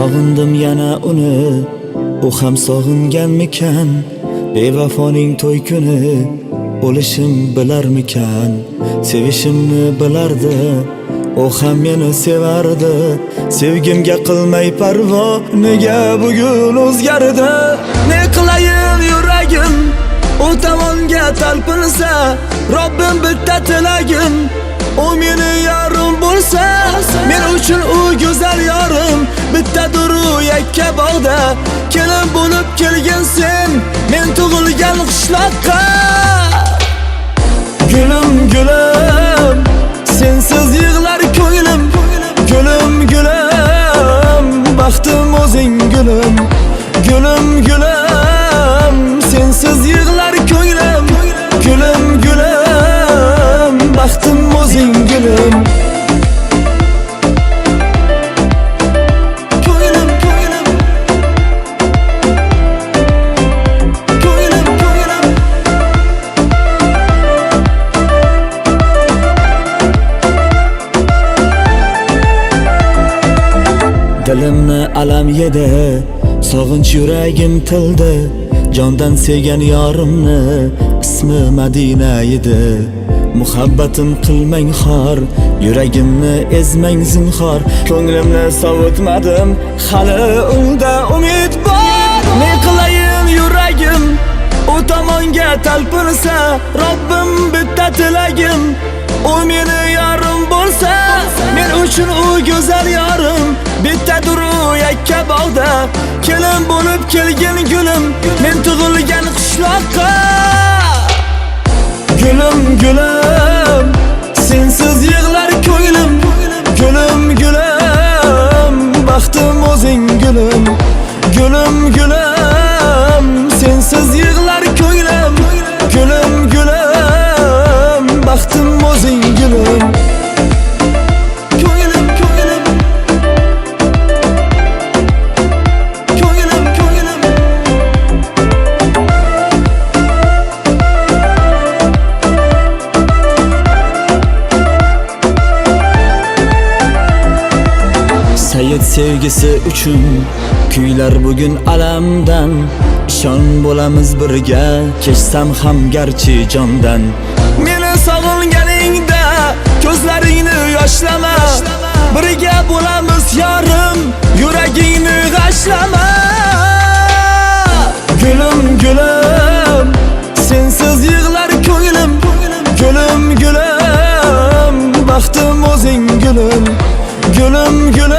Sog'indim yana uni, u ham sog'inganmikan? Bevafoning to'y kuni o'lishim bilarmikan? Sevishimni bilardi, o ham meni sevardi. Sevgimga qilmay parvo, nega bugun o'zgardi? Ne qilayin yuragim u tomonga talpinsa, Robbim bitta tilagim, o meni yarim bo'lsa. Men uchun u go'zal yorim, bittadir u yakka bog'da. Kelin bo'lib kelgan sen, men tug'ilgan qishloqqa. Gülüm gülüm, sensiz yig'lar ko'nglim. Gülüm gülüm, baxtim o'zing gülüm. Gülüm gülüm, sensiz yig'lar ko'nglim. Gülüm gülüm, baxtim o'zing gülüm. Dilimni alam yedi, sog'inch yuragim tildi. Jondan sevgan yorimni ismi Madina edi. Muhabbatim qilmang xor, yuragimni ezmang zinhor. Ko'nglimni sovutmadim, hali unda umid bor. Ne qilayin yuragim u tomonga talpinsa, Robbim bitta tilagim, u meni yarim bo'lsa. Men uchun u go'zal yorim, bittadir u yakka bog'da. Kelin bo'lib kelgan gulum, men tug'ilgan qishloqqa. Gülüm gülüm, sensiz yig'lar ko'nglim. Gülüm gülüm, baxtim o'zing gülüm. Gülüm gülüm, sensiz yig'lar ko'nglim. Gülüm gülüm, baxtim o'zing gülüm. Sayit sevgisi uchun kuylar bugun alamdan. İshon bo'lamiz birga, kechsam ham garchi jondan. Meni sog'inganingda ko'zlaringni yoshlama, birga bo'lamiz yorim, yuragingni g'ashlama. Gülüm gülüm, sensiz yig'lar ko'nglim. Gülüm gülüm, baxtim o'zing gülüm. Gülüm gülüm,